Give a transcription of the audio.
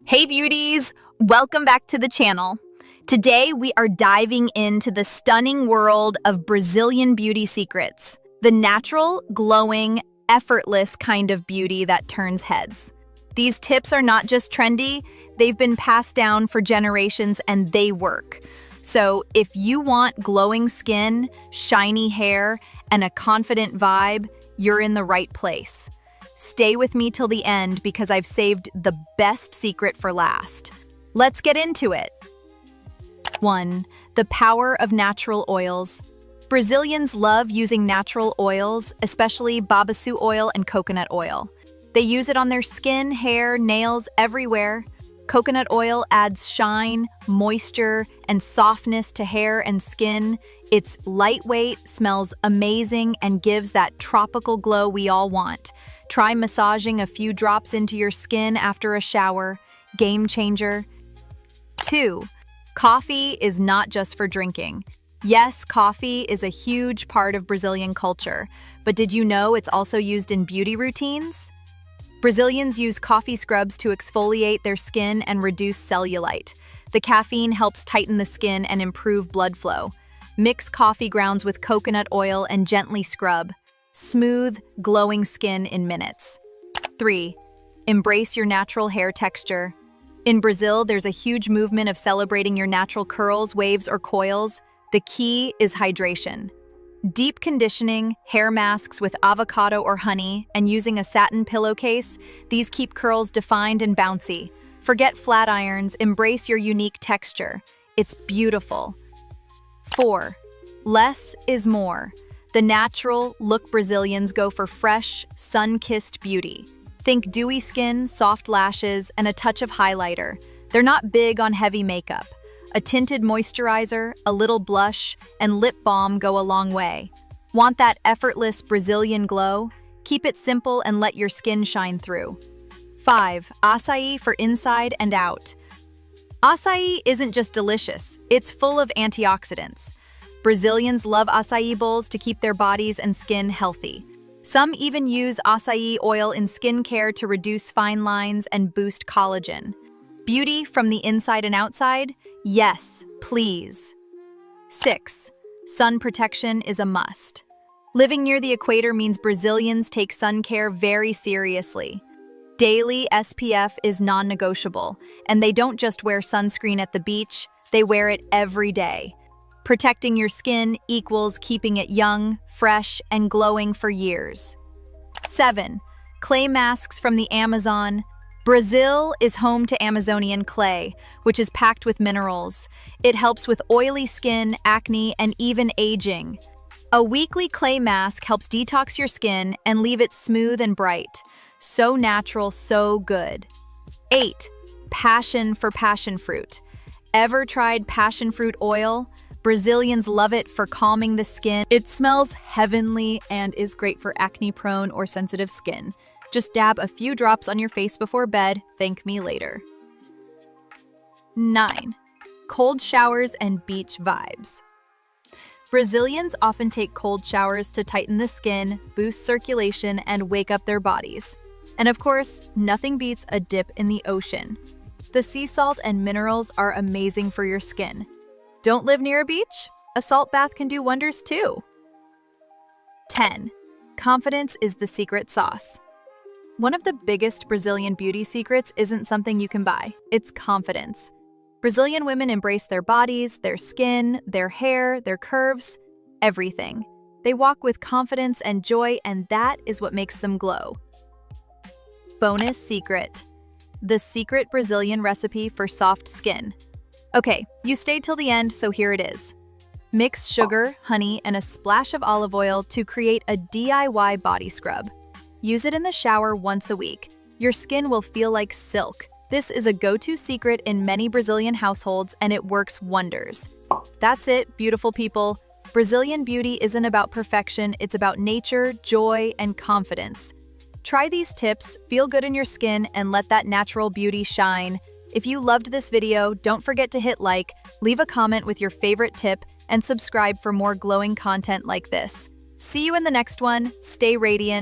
Hey beauties! Welcome back to the channel. Today we are diving into the stunning world of Brazilian beauty secrets. The natural, glowing, effortless kind of beauty that turns heads. These tips are not just trendy, they've been passed down for generations and they work. So if you want glowing skin, shiny hair, and a confident vibe, you're in the right place. Stay with me till the end because I've saved the best secret for last. Let's get into it. 1. The power of natural oils. Brazilians love using natural oils, especially babaçu oil and coconut oil. They use it on their skin, hair, nails, everywhere. Coconut oil adds shine, moisture, and softness to hair and skin. It's lightweight, smells amazing, and gives that tropical glow we all want. Try massaging a few drops into your skin after a shower. Game changer. 2. Coffee is not just for drinking. Yes, coffee is a huge part of Brazilian culture, but did you know it's also used in beauty routines? Brazilians use coffee scrubs to exfoliate their skin and reduce cellulite. The caffeine helps tighten the skin and improve blood flow. Mix coffee grounds with coconut oil and gently scrub. Smooth, glowing skin in minutes. 3. Embrace your natural hair texture. In Brazil, there's a huge movement of celebrating your natural curls, waves, or coils. The key is hydration. Deep conditioning, hair masks with avocado or honey, and using a satin pillowcase, these keep curls defined and bouncy. Forget flat irons, embrace your unique texture. It's beautiful. 4. Less is more. The natural look Brazilians go for fresh, sun-kissed beauty. Think dewy skin, soft lashes, and a touch of highlighter. They're not big on heavy makeup. A tinted moisturizer, a little blush, and lip balm go a long way. Want that effortless Brazilian glow? Keep it simple and let your skin shine through. 5. Açaí for inside and out. Açaí isn't just delicious, it's full of antioxidants. Brazilians love açaí bowls to keep their bodies and skin healthy. Some even use açaí oil in skincare to reduce fine lines and boost collagen. Beauty from the inside and outside? Yes, please. 6. Sun protection is a must. Living near the equator means Brazilians take sun care very seriously. Daily SPF is non-negotiable, and they don't just wear sunscreen at the beach, they wear it every day. Protecting your skin equals keeping it young, fresh, and glowing for years. 7. Clay masks from the Amazon. Brazil is home to Amazonian clay, which is packed with minerals. It helps with oily skin, acne, and even aging. A weekly clay mask helps detox your skin and leave it smooth and bright. So natural, so good. 8. Passion for passion fruit. Ever tried passion fruit oil? Brazilians love it for calming the skin. It smells heavenly and is great for acne-prone or sensitive skin. Just dab a few drops on your face before bed, thank me later. 9. Cold showers and beach vibes. Brazilians often take cold showers to tighten the skin, boost circulation, and wake up their bodies. And of course, nothing beats a dip in the ocean. The sea salt and minerals are amazing for your skin. Don't live near a beach? A salt bath can do wonders too. 10. Confidence is the secret sauce. One of the biggest Brazilian beauty secrets isn't something you can buy, it's confidence. Brazilian women embrace their bodies, their skin, their hair, their curves, everything. They walk with confidence and joy, and that is what makes them glow. Bonus secret. The secret Brazilian recipe for soft skin. Okay, you stayed till the end, so here it is. Mix sugar, honey, and a splash of olive oil to create a DIY body scrub. Use it in the shower once a week. Your skin will feel like silk. This is a go-to secret in many Brazilian households, and it works wonders. That's it, beautiful people. Brazilian beauty isn't about perfection, it's about nature, joy, and confidence. Try these tips, feel good in your skin, and let that natural beauty shine. If you loved this video, don't forget to hit like, leave a comment with your favorite tip, and subscribe for more glowing content like this. See you in the next one. Stay radiant.